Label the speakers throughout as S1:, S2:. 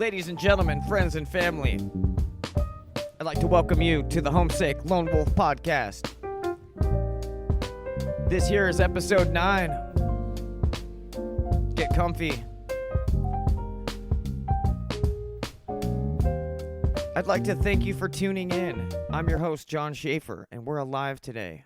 S1: Ladies and gentlemen, friends and family, I'd like to welcome you to the Homesick Lonewolf podcast. This here is episode 9. Get comfy. I'd like to thank you for tuning in. I'm your host, John Schaefer, and we're alive today.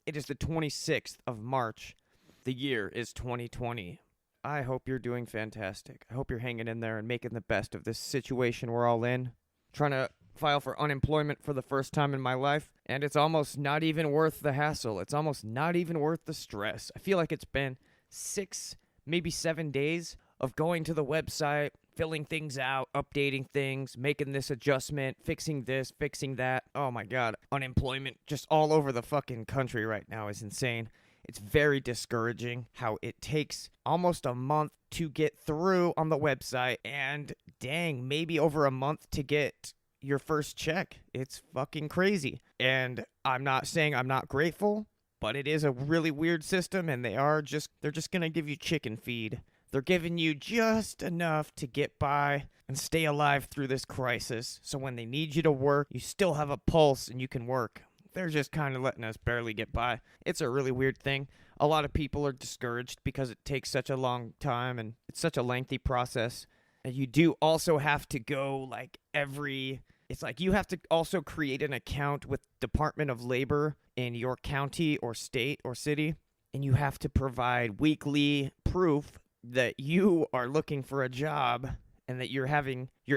S1: It is the 26th of March. The year is 2020. I hope you're doing fantastic. I hope you're hanging in there and making the best of this situation we're all in. Trying to file for unemployment for the first time in my life, and it's almost not even worth the hassle. It's almost not even worth the stress. I feel like it's been 6, maybe 7 days of going to the website, filling things out, updating things, making this adjustment, fixing this, fixing that. Oh my God. Unemployment just all over the fucking country right now is insane. It's very discouraging how it takes almost a month to get through on the website and dang, maybe over a month to get your first check. It's fucking crazy. And I'm not saying I'm not grateful, but it is a really weird system and they're just going to give you chicken feed. They're giving you just enough to get by and stay alive through this crisis. So when they need you to work, you still have a pulse and you can work. They're just kind of letting us barely get by. It's a really weird thing. A lot of people are discouraged because it takes such a long time and it's such a lengthy process. And you do also have to go it's like you have to also create an account with Department of Labor in your county or state or city. And you have to provide weekly proof that you are looking for a job and that you're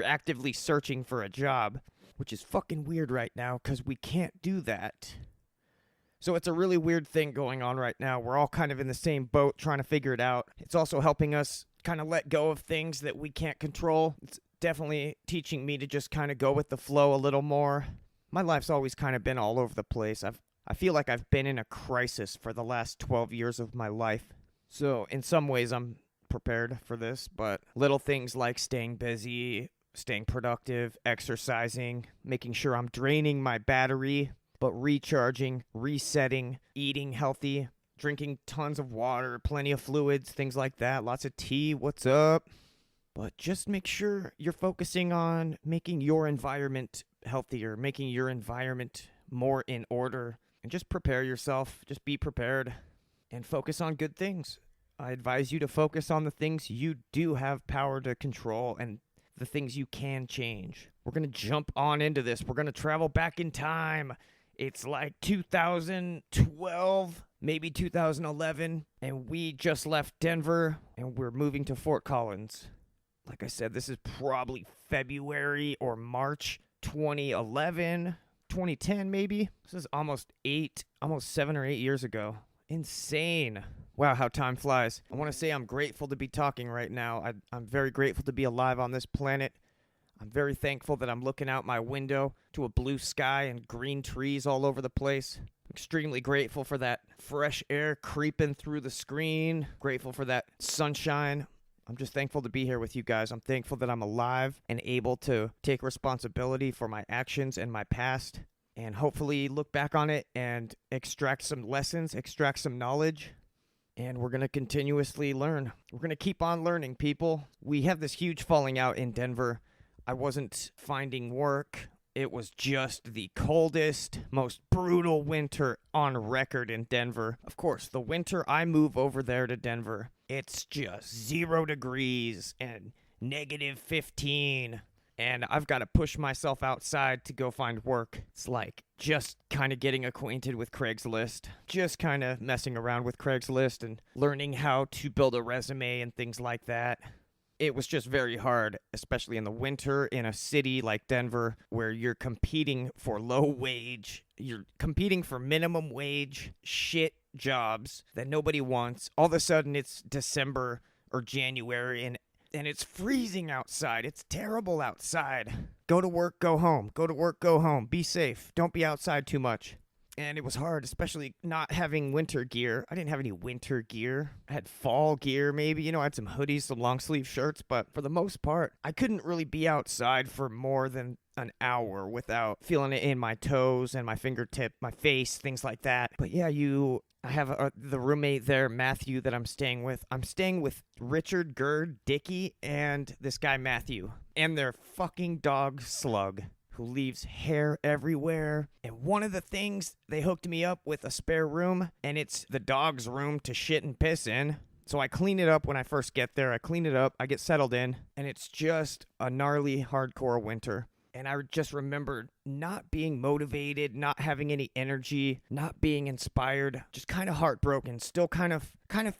S1: actively searching for a job. Which is fucking weird right now because we can't do that. So it's a really weird thing going on right now. We're all kind of in the same boat trying to figure it out. It's also helping us kind of let go of things that we can't control. It's definitely teaching me to just kind of go with the flow a little more. My life's always kind of been all over the place. I feel like I've been in a crisis for the last 12 years of my life. So in some ways I'm prepared for this, but little things like staying busy, staying productive, exercising, making sure I'm draining my battery, but recharging, resetting, eating healthy, drinking tons of water, plenty of fluids, things like that, lots of tea, what's up? But just make sure you're focusing on making your environment healthier, making your environment more in order, and just prepare yourself, just be prepared, and focus on good things. I advise you to focus on the things you do have power to control and the things you can change. We're going to jump on into this. We're going to travel back in time. It's like 2012, maybe 2011, and we just left Denver, and we're moving to Fort Collins. Like I said, this is probably February or March 2011, 2010 maybe. This is almost 7 or 8 years ago. Insane. Wow, how time flies. I want to say I'm grateful to be talking right now. I'm very grateful to be alive on this planet. I'm very thankful that I'm looking out my window to a blue sky and green trees all over the place. Extremely grateful for that fresh air creeping through the screen. Grateful for that sunshine. I'm just thankful to be here with you guys. I'm thankful that I'm alive and able to take responsibility for my actions and my past. And hopefully look back on it and extract some lessons, extract some knowledge. And we're going to continuously learn. We're going to keep on learning, people. We have this huge falling out in Denver. I wasn't finding work. It was just the coldest, most brutal winter on record in Denver. Of course, the winter I move over there to Denver, it's just 0 degrees and -15. And I've got to push myself outside to go find work. It's like just kind of getting acquainted with Craigslist. Just kind of messing around with Craigslist and learning how to build a resume and things like that. It was just very hard, especially in the winter in a city like Denver where you're competing for low wage. You're competing for minimum wage shit jobs that nobody wants. All of a sudden it's December or January and it's freezing outside. It's terrible outside. Go to work, go home. Go to work, go home. Be safe. Don't be outside too much. And it was hard, especially not having winter gear. I didn't have any winter gear. I had fall gear, maybe. I had some hoodies, some long sleeve shirts. But for the most part, I couldn't really be outside for more than an hour without feeling it in my toes and my fingertip, my face, things like that. But yeah, I have the roommate there, Matthew, that I'm staying with. I'm staying with Richard, Gerd, Dickie, and this guy, Matthew. And their fucking dog, Slug, who leaves hair everywhere. And one of the things, they hooked me up with a spare room, and it's the dog's room to shit and piss in. So I clean it up when I first get there. I clean it up, I get settled in, and it's just a gnarly, hardcore winter. And I just remembered not being motivated, not having any energy, not being inspired, just kind of heartbroken, still kind of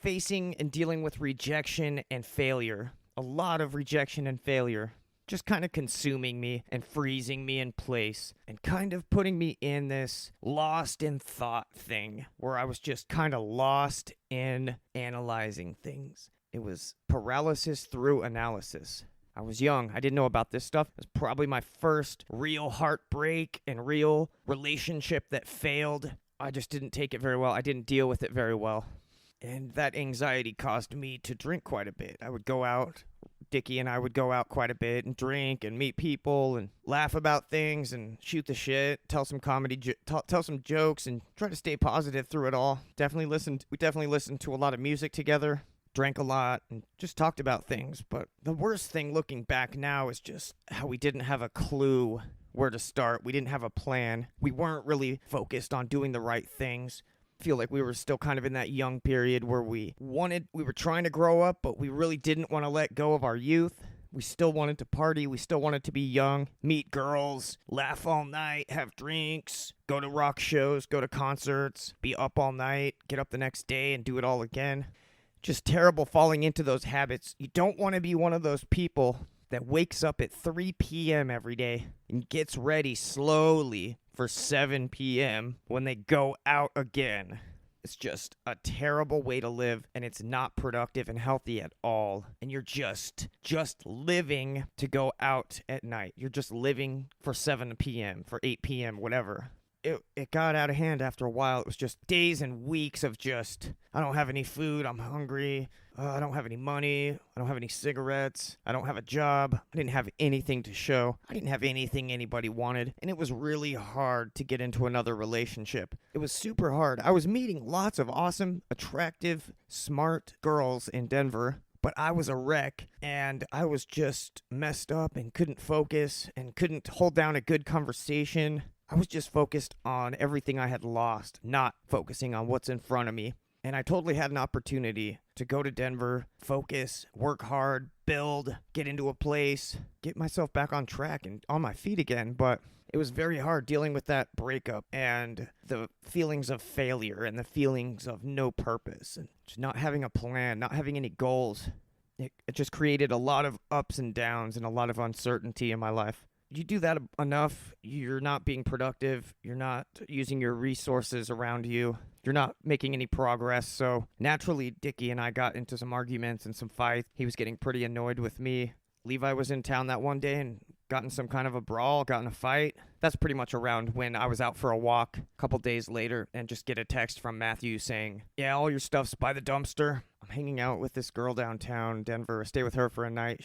S1: facing and dealing with rejection and failure. A lot of rejection and failure. Just kind of consuming me and freezing me in place and kind of putting me in this lost in thought thing where I was just kind of lost in analyzing things. It was paralysis through analysis. I was young. I didn't know about this stuff. It was probably my first real heartbreak and real relationship that failed. I just didn't take it very well. I didn't deal with it very well. And that anxiety caused me to drink quite a bit. I would go out. Dickie and I would go out quite a bit and drink and meet people and laugh about things and shoot the shit, tell some comedy, tell some jokes, and try to stay positive through it all. We definitely listened to a lot of music together, drank a lot, and just talked about things. But the worst thing looking back now is just how we didn't have a clue where to start. We didn't have a plan. We weren't really focused on doing the right things. Feel like we were still kind of in that young period where we were trying to grow up, but we really didn't want to let go of our youth. We still wanted to party. We still wanted to be young, meet girls, laugh all night, have drinks, go to rock shows, go to concerts, be up all night, get up the next day and do it all again. Just terrible falling into those habits. You don't want to be one of those people that wakes up at 3 p.m. every day and gets ready slowly for 7 p.m. when they go out again. It's just a terrible way to live, and it's not productive and healthy at all. And you're just living to go out at night. You're just living for 7 p.m., for 8 p.m., whatever. It got out of hand after a while. It was just days and weeks of just, I don't have any food, I'm hungry, I don't have any money, I don't have any cigarettes, I don't have a job, I didn't have anything to show, I didn't have anything anybody wanted, and it was really hard to get into another relationship. It was super hard. I was meeting lots of awesome, attractive, smart girls in Denver, but I was a wreck, and I was just messed up and couldn't focus and couldn't hold down a good conversation. I was just focused on everything I had lost, not focusing on what's in front of me. And I totally had an opportunity to go to Denver, focus, work hard, build, get into a place, get myself back on track and on my feet again. But it was very hard dealing with that breakup and the feelings of failure and the feelings of no purpose and just not having a plan, not having any goals. It just created a lot of ups and downs and a lot of uncertainty in my life. You do that enough, you're not being productive, you're not using your resources around you, you're not making any progress. So naturally, Dickie and I got into some arguments and some fights. He was getting pretty annoyed with me. Levi was in town that one day and got in some kind of a brawl, got in a fight. That's pretty much around when I was out for a walk a couple days later and just get a text from Matthew saying, yeah, all your stuff's by the dumpster. I'm hanging out with this girl downtown Denver. Stay with her for a night.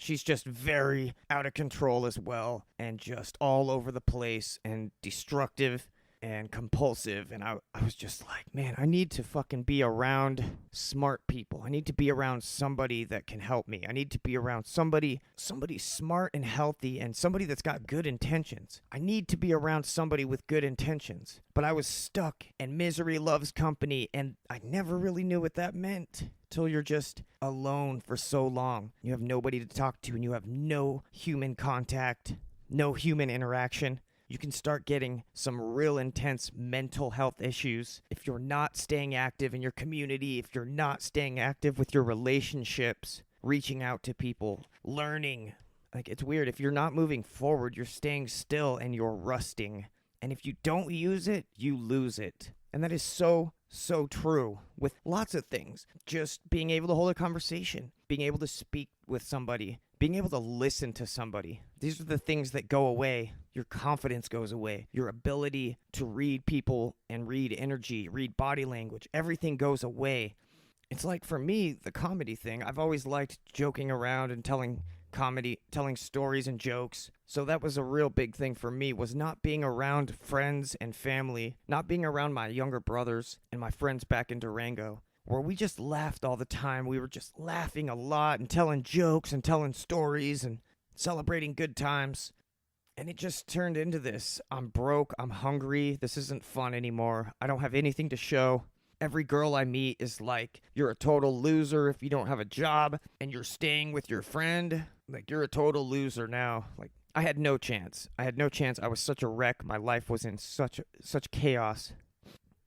S1: She's just very out of control as well, and just all over the place, and destructive, and compulsive. And I was just like, man, I need to fucking be around smart people. I need to be around somebody that can help me. I need to be around somebody smart and healthy, and somebody that's got good intentions. I need to be around somebody with good intentions. But I was stuck, and misery loves company, and I never really knew what that meant. Till you're just alone for so long. You have nobody to talk to, and you have no human contact, no human interaction. You can start getting some real intense mental health issues if you're not staying active in your community, if you're not staying active with your relationships, reaching out to people, learning. Like, it's weird. If you're not moving forward, you're staying still and you're rusting. And if you don't use it, you lose it. And that is so true with lots of things. Just being able to hold a conversation, being able to speak with somebody, being able to listen to somebody. These are the things that go away. your confidence goes away. Your ability to read people and read energy, read body language, everything goes away. It's like, for me, the comedy thing, I've always liked joking around and telling stories and jokes. So that was a real big thing for me, was not being around friends and family, not being around my younger brothers and my friends back in Durango, where we just laughed all the time. We were just laughing a lot and telling jokes and telling stories and celebrating good times. And it just turned into this. I'm broke. I'm hungry. This isn't fun anymore. I don't have anything to show. Every girl I meet is like, you're a total loser if you don't have a job and you're staying with your friend. Like, you're a total loser now. Like, I had no chance. I was such a wreck. My life was in such chaos.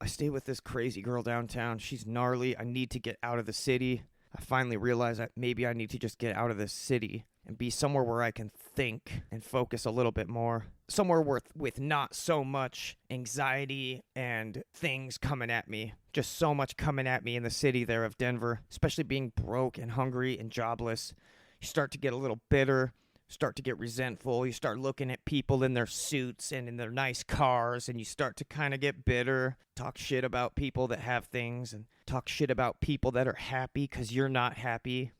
S1: I stay with this crazy girl downtown. She's gnarly. I need to get out of the city. I finally realized that maybe I need to just get out of this city and be somewhere where I can think and focus a little bit more. Somewhere with not so much anxiety and things coming at me. Just so much coming at me in the city there of Denver, especially being broke and hungry and jobless. You start to get a little bitter, start to get resentful. You start looking at people in their suits and in their nice cars, and you start to kind of get bitter, talk shit about people that have things, and talk shit about people that are happy because you're not happy.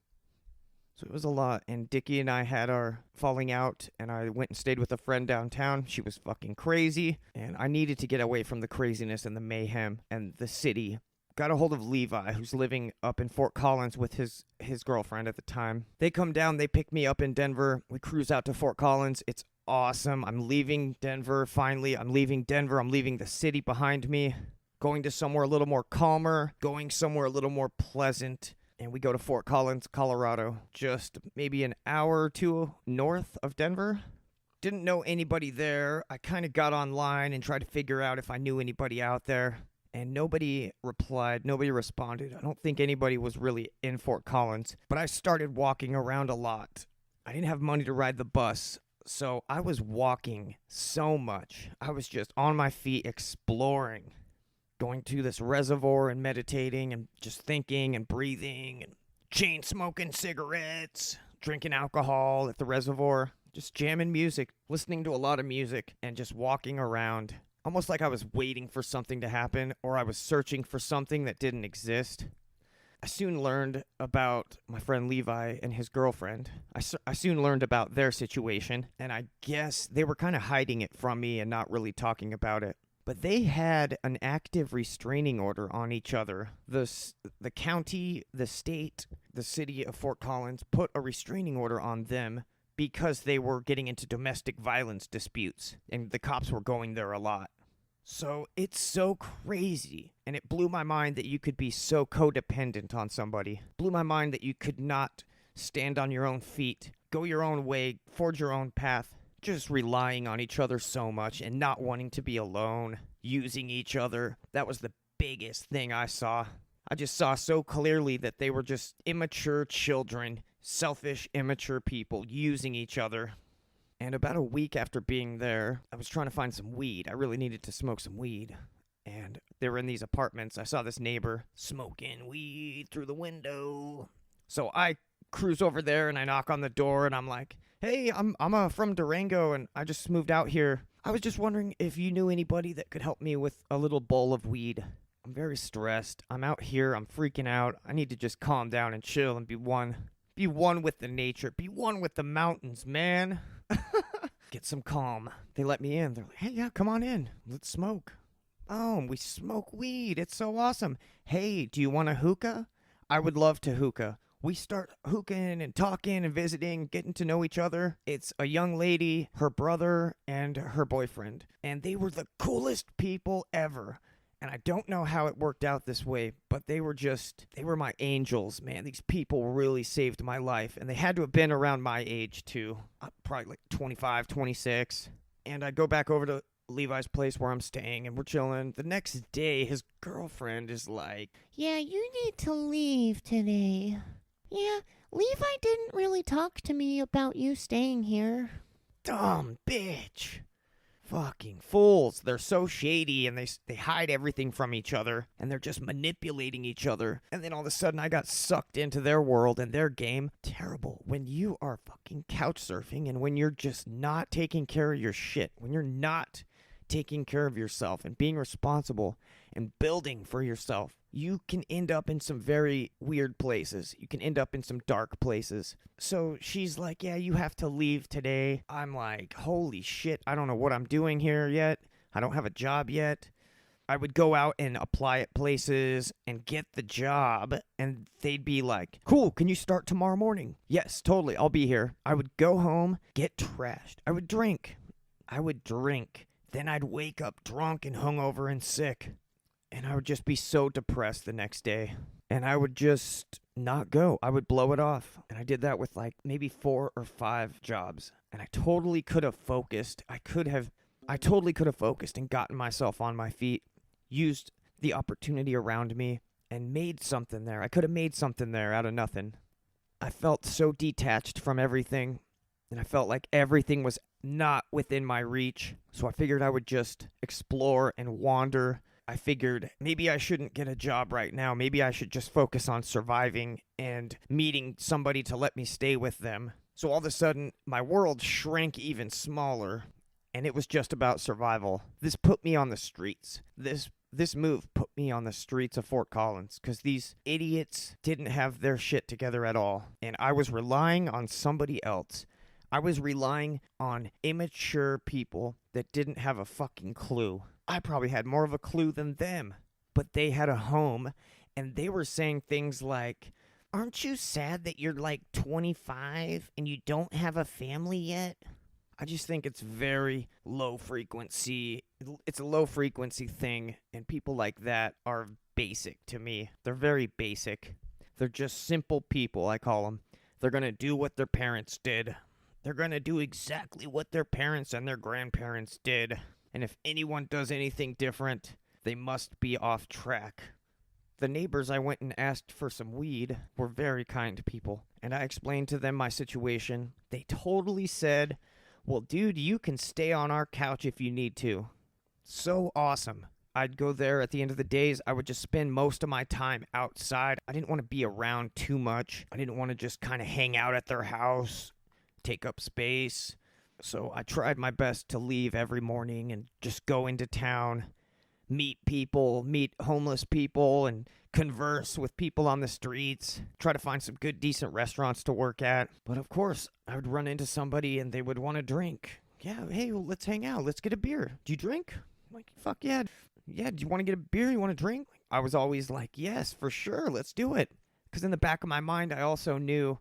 S1: So it was a lot, and Dickie and I had our falling out, and I went and stayed with a friend downtown. She was fucking crazy, and I needed to get away from the craziness and the mayhem and the city. Got a hold of Levi, who's living up in Fort Collins with his girlfriend at the time. They come down, they pick me up in Denver. We cruise out to Fort Collins. It's awesome. I'm leaving Denver, finally. I'm leaving Denver. I'm leaving the city behind me. Going to somewhere a little more calmer. Going somewhere a little more pleasant. And we go to Fort Collins, Colorado, just maybe an hour or two north of Denver. Didn't know anybody there. I kind of got online and tried to figure out if I knew anybody out there. And nobody replied, nobody responded. I don't think anybody was really in Fort Collins. But I started walking around a lot. I didn't have money to ride the bus, so I was walking so much. I was just on my feet exploring. Going to this reservoir and meditating and just thinking and breathing and chain smoking cigarettes, drinking alcohol at the reservoir, just jamming music, listening to a lot of music, and just walking around. Almost like I was waiting for something to happen, or I was searching for something that didn't exist. I soon learned about my friend Levi and his girlfriend. I soon learned about their situation, and I guess they were kind of hiding it from me and not really talking about it. But they had an active restraining order on each other. The county, the state, the city of Fort Collins put a restraining order on them because they were getting into domestic violence disputes, and the cops were going there a lot. So it's so crazy, and it blew my mind that you could be so codependent on somebody. Blew my mind that you could not stand on your own feet, go your own way, forge your own path, just relying on each other so much and not wanting to be alone, using each other. That was the biggest thing I saw. I just saw so clearly that they were just immature children, selfish, immature people using each other. And about a week after being there, I was trying to find some weed. I really needed to smoke some weed. And they were in these apartments. I saw this neighbor smoking weed through the window. So I cruise over there and I knock on the door and I'm like, hey, I'm from Durango and I just moved out here. I was just wondering if you knew anybody that could help me with a little bowl of weed. I'm very stressed. I'm out here. I'm freaking out. I need to just calm down and chill and be one. Be one with the nature. Be one with the mountains, man. Get some calm. They let me in. They're like, hey, yeah, come on in. Let's smoke. Oh, we smoke weed. It's so awesome. Hey, do you want a hookah? I would love to hookah. We start hookahing and talking and visiting, getting to know each other. It's a young lady, her brother, and her boyfriend. And they were the coolest people ever. And I don't know how it worked out this way, but they were my angels, man. These people really saved my life. And they had to have been around my age, too. Probably like 25, 26. And I go back over to Levi's place where I'm staying, and we're chilling. The next day, his girlfriend is like,
S2: yeah, you need to leave today. Yeah, Levi didn't really talk to me about you staying here.
S1: dumb bitch. fucking fools. They're so shady, and they hide everything from each other, and they're just manipulating each other. And then all of a sudden I got sucked into their world and their game. Terrible. When you are fucking couch surfing, and when you're just not taking care of your shit, when you're not taking care of yourself and being responsible and building for yourself, you can end up in some very weird places. You can end up in some dark places. So she's like, yeah, you have to leave today. I'm like, holy shit, I don't know what I'm doing here yet. I don't have a job yet. I would go out and apply at places and get the job, and they'd be like, cool, can you start tomorrow morning? Yes, totally, I'll be here. I would go home, get trashed. I would drink. Then I'd wake up drunk and hungover and sick. And I would just be so depressed the next day. And I would just not go. I would blow it off. And I did that with like maybe 4 or 5 jobs. And I totally could have focused. I totally could have focused and gotten myself on my feet, used the opportunity around me, and made something there. I could have made something there out of nothing. I felt so detached from everything. And I felt like everything was not within my reach. So I figured I would just explore and wander. I figured maybe I shouldn't get a job right now. Maybe I should just focus on surviving and meeting somebody to let me stay with them. So all of a sudden, my world shrank even smaller, and it was just about survival. This put me on the streets. This move put me on the streets of Fort Collins because these idiots didn't have their shit together at all, and I was relying on somebody else. I was relying on immature people that didn't have a fucking clue. I probably had more of a clue than them, but they had a home, and they were saying things like, aren't you sad that you're like 25 and you don't have a family yet? I just think it's very low frequency. It's a low frequency thing, and people like that are basic to me. They're very basic. They're just simple people, I call them. They're going to do what their parents did. They're going to do exactly what their parents and their grandparents did. And if anyone does anything different, they must be off track. The neighbors I went and asked for some weed were very kind people, and I explained to them my situation. They totally said, well, dude, you can stay on our couch if you need to. So awesome. I'd go there at the end of the days. I would just spend most of my time outside. I didn't want to be around too much. I didn't want to just kind of hang out at their house, take up space. So I tried my best to leave every morning and just go into town, meet people, meet homeless people, and converse with people on the streets, try to find some good, decent restaurants to work at. But of course, I would run into somebody and they would want to drink. Yeah, hey, well, let's hang out. Let's get a beer. Do you drink? I'm like, fuck yeah. Yeah, do you want to get a beer? You want to drink? I was always like, yes, for sure. Let's do it. Because in the back of my mind, I also knew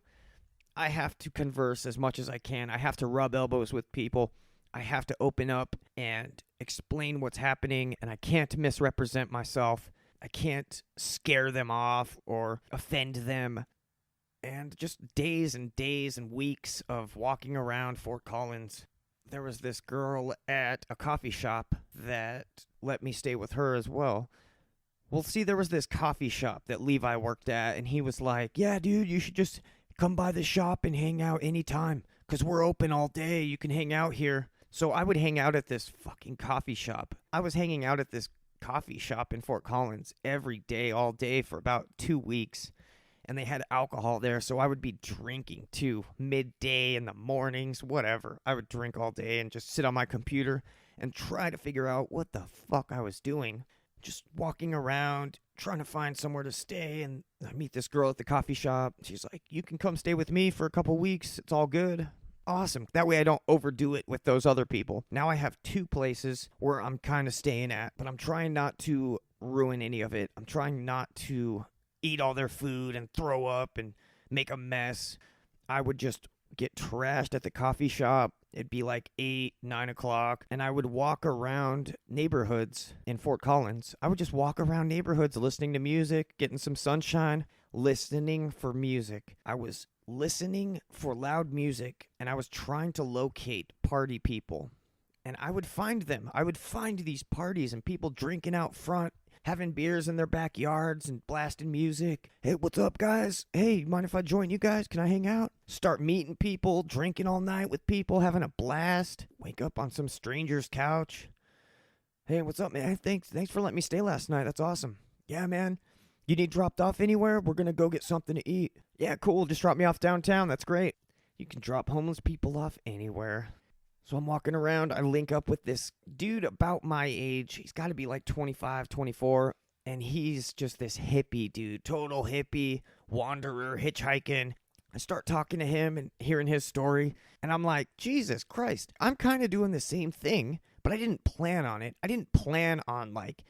S1: I have to converse as much as I can. I have to rub elbows with people. I have to open up and explain what's happening, and I can't misrepresent myself. I can't scare them off or offend them. And just days and days and weeks of walking around Fort Collins. There was this girl at a coffee shop that let me stay with her as well. Well, see, there was this coffee shop that Levi worked at, and he was like, yeah, dude, you should just come by the shop and hang out anytime, because we're open all day. You can hang out here. So I would hang out at this fucking coffee shop. I was hanging out at this coffee shop in Fort Collins every day, all day for about 2 weeks. And they had alcohol there, so I would be drinking too, midday in the mornings, whatever. I would drink all day and just sit on my computer and try to figure out what the fuck I was doing. Just walking around, trying to find somewhere to stay, and I meet this girl at the coffee shop. She's like, you can come stay with me for a couple weeks. It's all good. Awesome. That way I don't overdo it with those other people. Now I have 2 places where I'm kind of staying at, but I'm trying not to ruin any of it. I'm trying not to eat all their food and throw up and make a mess. I would just get trashed at the coffee shop. It'd be like 8, 9 o'clock, and I would walk around neighborhoods in Fort Collins. I would just walk around neighborhoods listening to music, getting some sunshine, listening for music. I was listening for loud music, and I was trying to locate party people. And I would find them. I would find these parties and people drinking out front, having beers in their backyards and blasting music. Hey, what's up, guys? Hey, mind if I join you guys? Can I hang out? Start meeting people, drinking all night with people, having a blast. Wake up on some stranger's couch. Hey, what's up, man? Thanks for letting me stay last night. That's awesome. Yeah, man. You need dropped off anywhere? We're going to go get something to eat. Yeah, cool. Just drop me off downtown. That's great. You can drop homeless people off anywhere. So I'm walking around. I link up with this dude about my age. He's got to be like 25, 24. And he's just this hippie dude. Total hippie, wanderer, hitchhiking. I start talking to him and hearing his story. And I'm like, Jesus Christ. I'm kind of doing the same thing. But I didn't plan on it. I didn't plan on like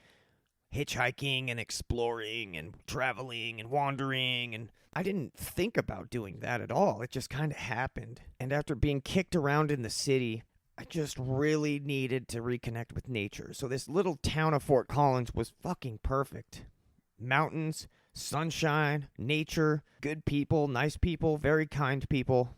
S1: hitchhiking and exploring and traveling and wandering, and I didn't think about doing that at all. It just kind of happened. And after being kicked around in the city, I just really needed to reconnect with nature. So this little town of Fort Collins was fucking perfect. Mountains, sunshine, nature, good people, nice people, very kind people.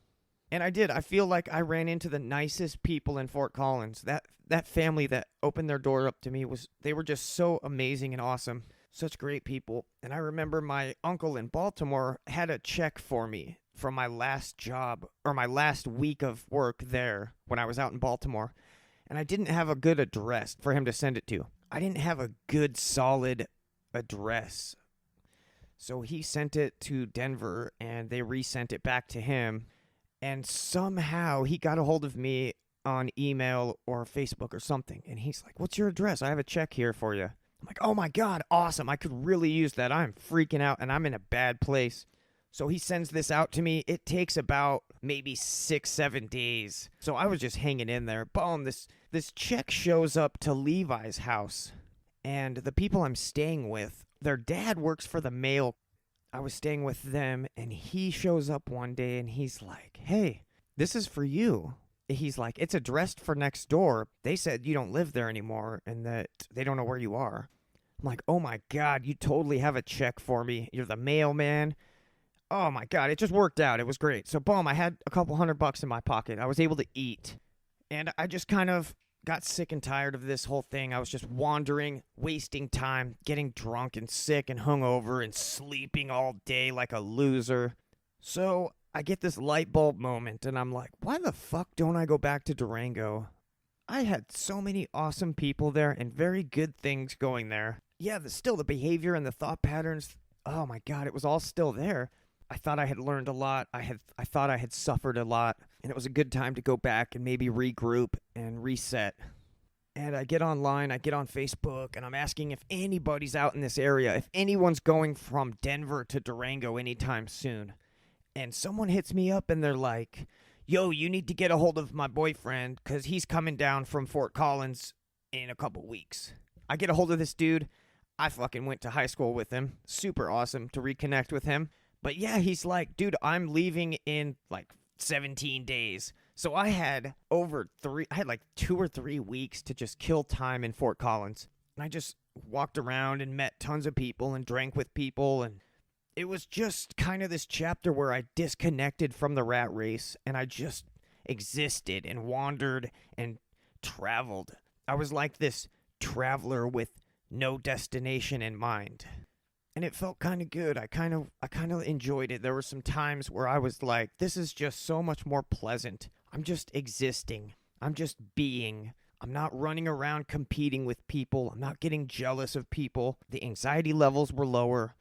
S1: And I did. I feel like I ran into the nicest people in Fort Collins. That family that opened their door up to me, they were just so amazing and awesome. Such great people. And I remember my uncle in Baltimore had a check for me from my last job, or my last week of work there when I was out in Baltimore. And I didn't have a good address for him to send it to. I didn't have a good, solid address. So he sent it to Denver, and they resent it back to him. And somehow he got a hold of me on email or Facebook or something. And he's like, what's your address? I have a check here for you. I'm like, oh my God, awesome. I could really use that. I'm freaking out and I'm in a bad place. So he sends this out to me. It takes about maybe 6-7 days. So I was just hanging in there. Boom, this check shows up to Levi's house. And the people I'm staying with, their dad works for the mail. I was staying with them, and he shows up one day and he's like, hey, this is for you. He's like, it's addressed for next door. They said you don't live there anymore and that they don't know where you are. I'm like, oh my God, you totally have a check for me. You're the mailman. Oh my God, it just worked out. It was great. So boom, I had a couple $100 in my pocket. I was able to eat. And I just kind of got sick and tired of this whole thing. I was just wandering, wasting time, getting drunk and sick and hungover and sleeping all day like a loser. So I get this light bulb moment, and I'm like, why the fuck don't I go back to Durango? I had so many awesome people there and very good things going there. Yeah, still the behavior and the thought patterns, oh my God, it was all still there. I thought I had learned a lot. I thought I had suffered a lot, and it was a good time to go back and maybe regroup and reset. And I get online, I get on Facebook, and I'm asking if anybody's out in this area, if anyone's going from Denver to Durango anytime soon. And someone hits me up and they're like, yo, you need to get a hold of my boyfriend because he's coming down from Fort Collins in a couple weeks. I get a hold of this dude. I fucking went to high school with him. Super awesome to reconnect with him. But yeah, he's like, dude, I'm leaving in like 17 days. So I had like 2 or 3 weeks to just kill time in Fort Collins. And I just walked around and met tons of people and drank with people, and it was just kind of this chapter where I disconnected from the rat race and I just existed and wandered and traveled. I was like this traveler with no destination in mind. And it felt kind of good. I kind of enjoyed it. There were some times where I was like, this is just so much more pleasant. I'm just existing. I'm just being. I'm not running around competing with people. I'm not getting jealous of people. The anxiety levels were lower.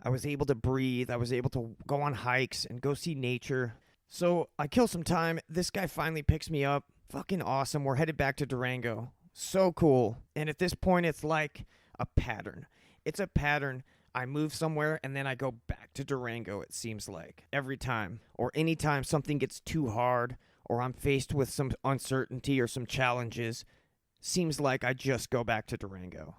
S1: I was able to breathe. I was able to go on hikes and go see nature. So I kill some time. This guy finally picks me up. Fucking awesome. We're headed back to Durango. So cool. And at this point, it's like a pattern. It's a pattern. I move somewhere and then I go back to Durango, it seems like. Every time. Or anytime something gets too hard or I'm faced with some uncertainty or some challenges, seems like I just go back to Durango.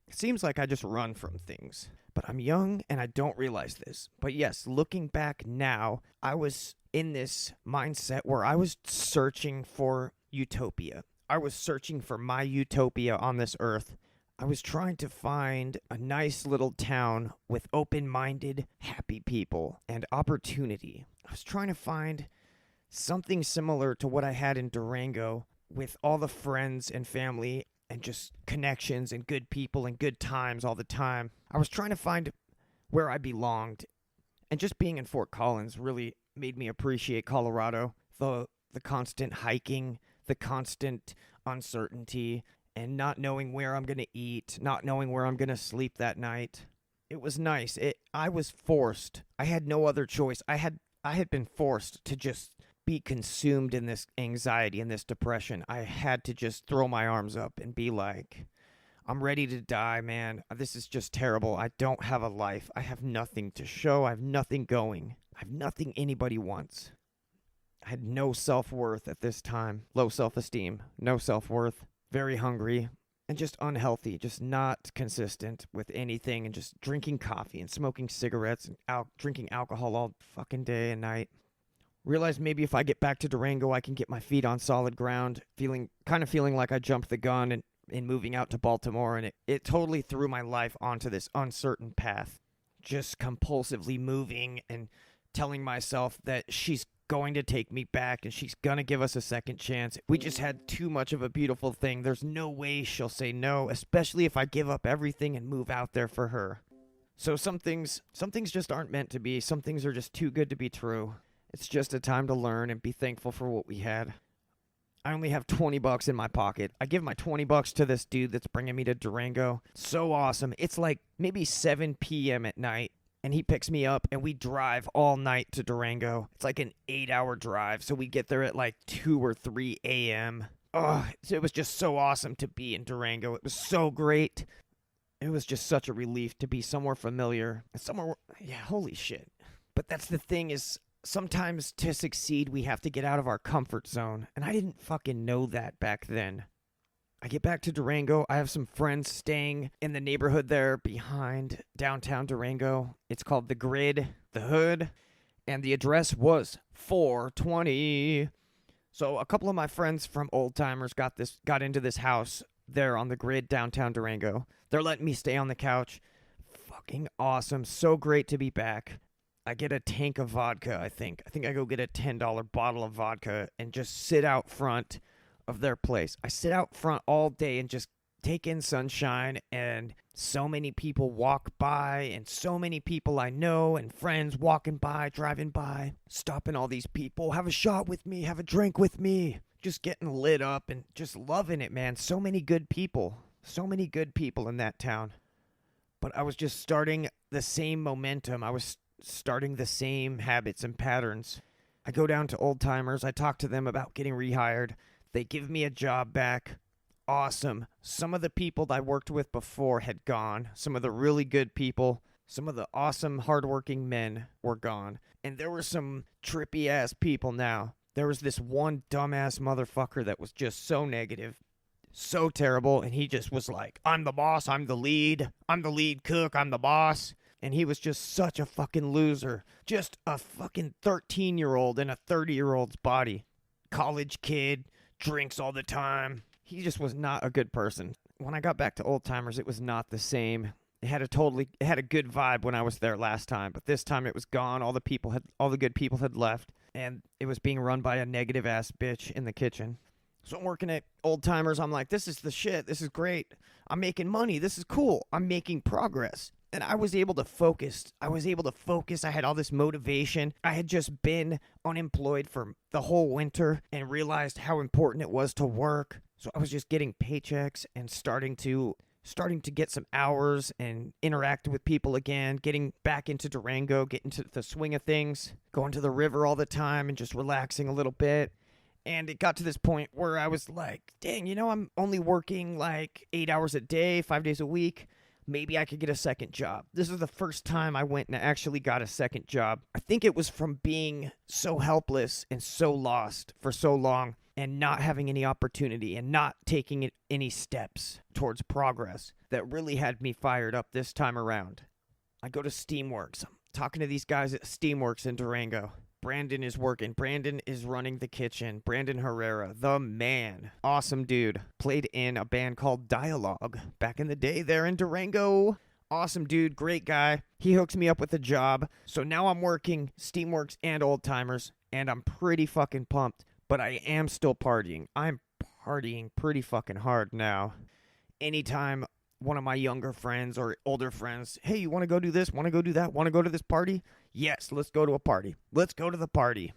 S1: It seems like I just run from things. But I'm young and I don't realize this. But yes, looking back now, I was in this mindset where I was searching for utopia. I was searching for my utopia on this earth. I was trying to find a nice little town with open-minded, happy people and opportunity. I was trying to find something similar to what I had in Durango with all the friends and family and just connections and good people and good times all the time. I was trying to find where I belonged, and just being in Fort Collins really made me appreciate Colorado. The constant hiking, the constant uncertainty, and not knowing where I'm going to eat, not knowing where I'm going to sleep that night. It was nice. I was forced. I had no other choice. I had been forced to just be consumed in this anxiety and this depression. I had to just throw my arms up and be like, I'm ready to die, man. This is just terrible. I don't have a life. I have nothing to show. I have nothing going. I have nothing anybody wants. I had no self-worth at this time. Low self-esteem. No self-worth. Very hungry. And just unhealthy. Just not consistent with anything. And just drinking coffee and smoking cigarettes and drinking alcohol all fucking day and night. Realized maybe if I get back to Durango, I can get my feet on solid ground. Feeling like I jumped the gun in moving out to Baltimore. And it totally threw my life onto this uncertain path. Just compulsively moving and telling myself that she's going to take me back and she's gonna give us a second chance. We just had too much of a beautiful thing. There's no way she'll say no, especially if I give up everything and move out there for her. So some things just aren't meant to be. Some things are just too good to be true. It's just a time to learn and be thankful for what we had. I only have $20 in my pocket. I give my $20 to this dude that's bringing me to Durango. So awesome. It's like maybe 7 p.m. at night. And he picks me up, and we drive all night to Durango. It's like an 8-hour drive, so we get there at like 2 or 3 a.m. Oh, it was just so awesome to be in Durango. It was so great. It was just such a relief to be somewhere familiar. Holy shit. But that's the thing is, sometimes to succeed, we have to get out of our comfort zone. And I didn't fucking know that back then. I get back to Durango. I have some friends staying in the neighborhood there behind downtown Durango. It's called The Grid, The Hood, and the address was 420. So a couple of my friends from Old Timers got into this house there on The Grid, downtown Durango. They're letting me stay on the couch. Fucking awesome. So great to be back. I get a tank of vodka, I think. I go get a $10 bottle of vodka and just sit out front of their place. I sit out front all day and just take in sunshine, and so many people walk by, and so many people I know and friends walking by, driving by, stopping all these people. Have a shot with me, have a drink with me. Just getting lit up and just loving it, man. So many good people in that town. But I was just starting the same momentum. I was starting the same habits and patterns. I go down to Old Timers. I talk to them about getting rehired. They give me a job back. Awesome. Some of the people that I worked with before had gone. Some of the really good people, some of the awesome, hardworking men were gone. And there were some trippy-ass people now. There was this one dumbass motherfucker that was just so negative, so terrible, and he just was like, I'm the boss, I'm the lead cook, I'm the boss. And he was just such a fucking loser. Just a fucking 13-year-old in a 30-year-old's body. College kid. Drinks all the time. He just was not a good person. When I got back to Old Timers, it was not the same. It had a good vibe when I was there last time, but this time it was gone. All the good people had left, and it was being run by a negative ass bitch in the kitchen. So I'm working at Old Timers. I'm like, this is the shit. This is great. I'm making money. This is cool. I'm making progress. And I was able to focus. I had all this motivation. I had just been unemployed for the whole winter and realized how important it was to work. So I was just getting paychecks and starting to get some hours and interact with people again, getting back into Durango, getting to the swing of things, going to the river all the time and just relaxing a little bit. And it got to this point where I was like, dang, I'm only working like 8 hours a day, 5 days a week. Maybe I could get a second job. This is the first time I went and actually got a second job. I think it was from being so helpless and so lost for so long and not having any opportunity and not taking any steps towards progress that really had me fired up this time around. I go to Steamworks. I'm talking to these guys at Steamworks in Durango. Brandon is working. Brandon is running the kitchen. Brandon Herrera, the man. Awesome dude. Played in a band called Dialogue back in the day there in Durango. Awesome dude. Great guy. He hooks me up with a job. So now I'm working Steamworks and Old Timers, and I'm pretty fucking pumped. But I am still partying. I'm partying pretty fucking hard now. anytime one of my younger friends or older friends, hey, you want to go do this? Want to go do that? Want to go to this party? Yes, let's go to a party. Let's go to the party.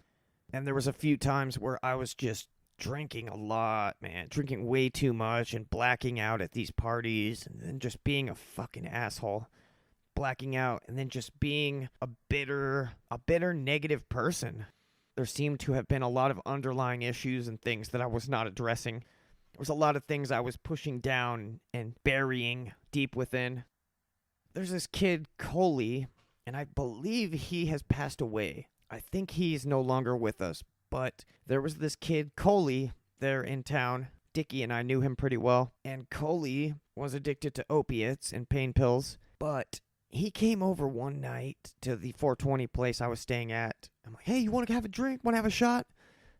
S1: And there was a few times where I was just drinking a lot, man. Drinking way too much and blacking out at these parties and then just being a fucking asshole. Blacking out and then just being a bitter, negative person. There seemed to have been a lot of underlying issues and things that I was not addressing. There was a lot of things I was pushing down and burying deep within. There's this kid, Coley, and I believe he has passed away. I think he's no longer with us, but there was this kid, Coley, there in town. Dickie and I knew him pretty well, and Coley was addicted to opiates and pain pills, but he came over one night to the 420 place I was staying at. I'm like, hey, you want to have a drink? Want to have a shot?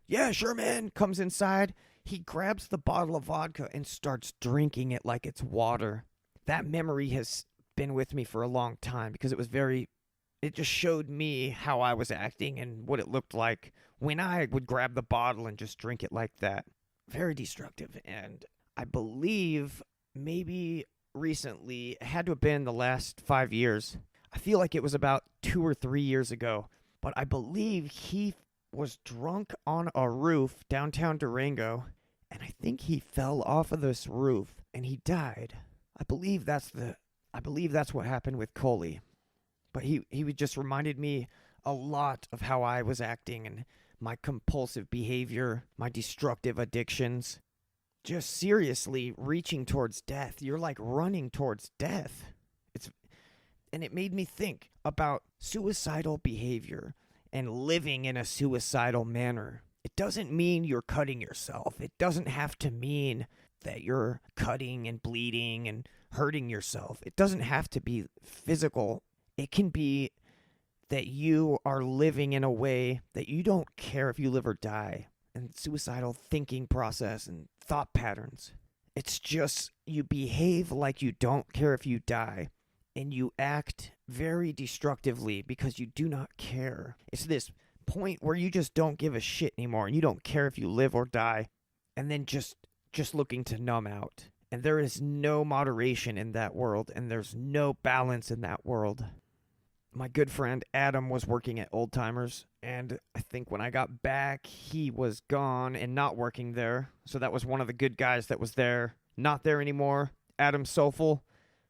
S1: Yeah, sure, man. Comes inside. He grabs the bottle of vodka and starts drinking it like it's water. That memory has been with me for a long time because it just showed me how I was acting and what it looked like when I would grab the bottle and just drink it like that. Very destructive. And I believe maybe recently, it had to have been the last 5 years. I feel like it was about 2 or 3 years ago. But I believe he was drunk on a roof downtown Durango, and I think he fell off of this roof and he died. I believe that's what happened with Coley. But he just reminded me a lot of how I was acting and my compulsive behavior, my destructive addictions. Just seriously reaching towards death. You're like running towards death. And it made me think about suicidal behavior and living in a suicidal manner. It doesn't mean you're cutting yourself. It doesn't have to mean that you're cutting and bleeding and hurting yourself. It doesn't have to be physical. It can be that you are living in a way that you don't care if you live or die. And suicidal thinking process and thought patterns. It's just you behave like you don't care if you die. And you act very destructively because you do not care. It's this point where you just don't give a shit anymore. And you don't care if you live or die. And then just looking to numb out. And there is no moderation in that world. And there's no balance in that world. My good friend Adam was working at Old Timers, and I think when I got back, he was gone and not working there. So that was one of the good guys that was there. Not there anymore. Adam Sofel,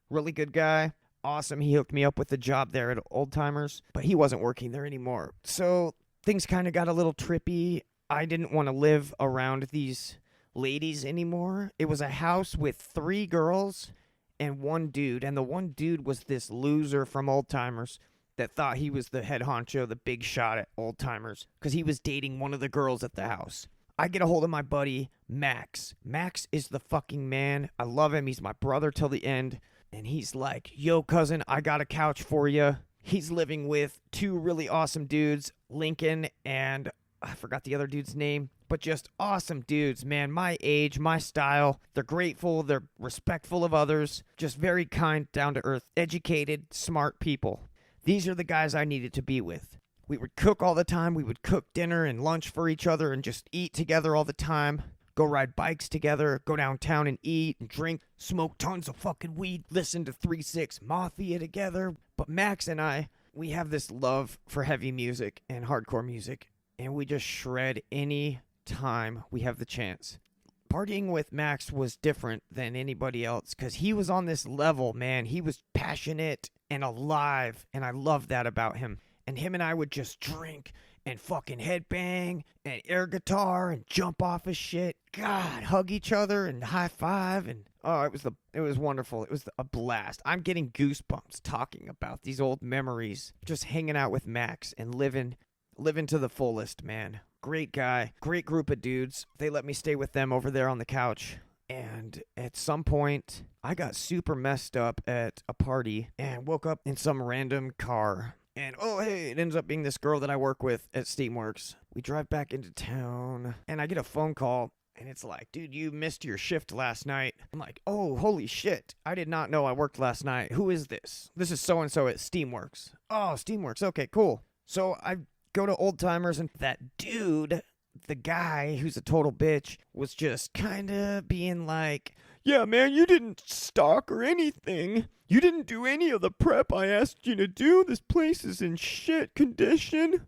S1: really good guy. Awesome. He hooked me up with the job there at Old Timers, but he wasn't working there anymore. So things kind of got a little trippy. I didn't want to live around these ladies anymore. It was a house with 3 girls and 1 dude, and the one dude was this loser from Old Timers that thought he was the head honcho, the big shot at Old Timers, because he was dating one of the girls at the house. I get a hold of my buddy, Max. Max is the fucking man. I love him. He's my brother till the end. And he's like, yo, cousin, I got a couch for you. He's living with 2 really awesome dudes, Lincoln and I forgot the other dude's name, but just awesome dudes, man. My age, my style. They're grateful. They're respectful of others. Just very kind, down to earth, educated, smart people. These are the guys I needed to be with. We would cook all the time. We would cook dinner and lunch for each other and just eat together all the time. Go ride bikes together, go downtown and eat and drink, smoke tons of fucking weed, listen to 3-6 Mafia together. But Max and I, we have this love for heavy music and hardcore music, and we just shred any time we have the chance. Partying with Max was different than anybody else because he was on this level, man. He was passionate and alive, and I love that about him. And him and I would just drink and fucking headbang and air guitar and jump off of shit. God, hug each other and high five, and oh, it was wonderful. It was a blast. I'm getting goosebumps talking about these old memories. Just hanging out with Max and living to the fullest, man. Great guy, great group of dudes. They let me stay with them over there on the couch. And at some point, I got super messed up at a party and woke up in some random car. And, oh, hey, it ends up being this girl that I work with at Steamworks. We drive back into town, and I get a phone call, and it's like, dude, you missed your shift last night. I'm like, oh, holy shit. I did not know I worked last night. Who is this? This is so-and-so at Steamworks. Oh, Steamworks. Okay, cool. So I go to Old Timers, and that dude, the guy who's a total bitch, was just kind of being like, Yeah, man, you didn't stock or anything. You didn't do any of the prep I asked you to do. This place is in shit condition.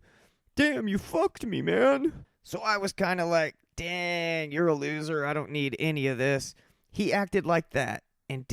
S1: Damn, you fucked me, man. So I was kind of like, dang, you're a loser. I don't need any of this. He acted like that and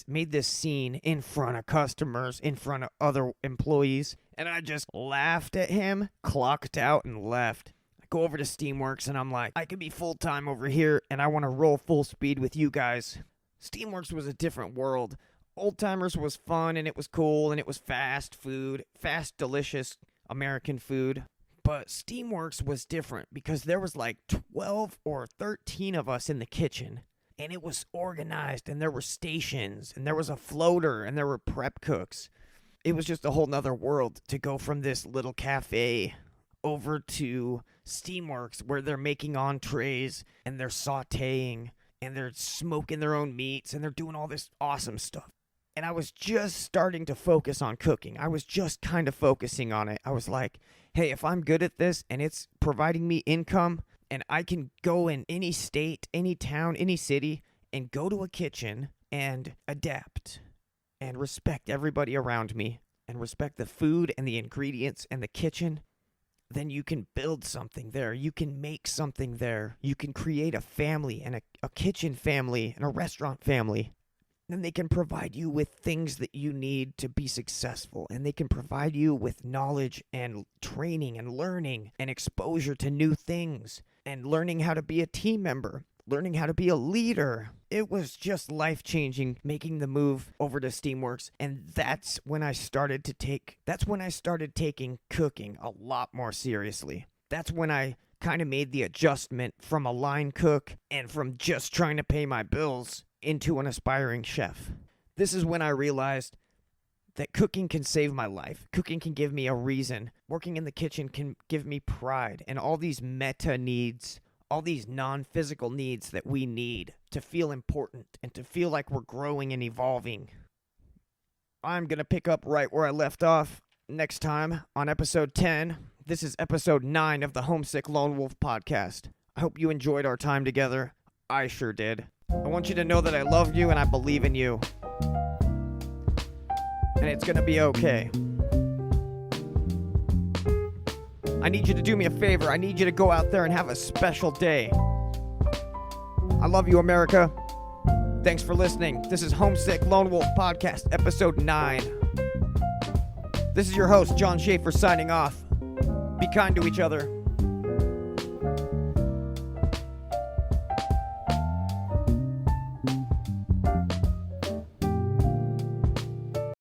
S1: made this scene in front of customers, in front of other employees. And I just laughed at him, clocked out, and left. I go over to Steamworks and I'm like, I could be full-time over here and I want to roll full speed with you guys. Steamworks was a different world. Old Timers was fun and it was cool and it was fast food, fast, delicious American food. But Steamworks was different because there was like 12 or 13 of us in the kitchen. And it was organized, and there were stations, and there was a floater, and there were prep cooks. It was just a whole nother world to go from this little cafe over to Steamworks, where they're making entrees, and they're sautéing, and they're smoking their own meats, and they're doing all this awesome stuff. And I was just starting to focus on cooking. I was just kind of focusing on it. I was like, hey, if I'm good at this, and it's providing me income, and I can go in any state, any town, any city, and go to a kitchen and adapt and respect everybody around me and respect the food and the ingredients and the kitchen, then you can build something there. You can make something there. You can create a family and a kitchen family and a restaurant family. Then they can provide you with things that you need to be successful. And they can provide you with knowledge and training and learning and exposure to new things and learning how to be a team member, learning how to be a leader. It was just life-changing making the move over to Steamworks. And that's when I started taking cooking a lot more seriously. That's when I kind of made the adjustment from a line cook and from just trying to pay my bills into an aspiring chef. This is when I realized that cooking can save my life. Cooking can give me a reason. Working in the kitchen can give me pride and all these meta needs, all these non-physical needs that we need to feel important and to feel like we're growing and evolving. I'm going to pick up right where I left off next time on episode 10. This is episode 9 of the Homesick Lonewolf podcast. I hope you enjoyed our time together. I sure did. I want you to know that I love you and I believe in you. And it's gonna be okay. I need you to do me a favor. I need you to go out there and have a special day. I love you, America. Thanks for listening. This is Homesick Lone Wolf Podcast, episode 9. This is your host, John Schaefer, signing off. Be kind to each other.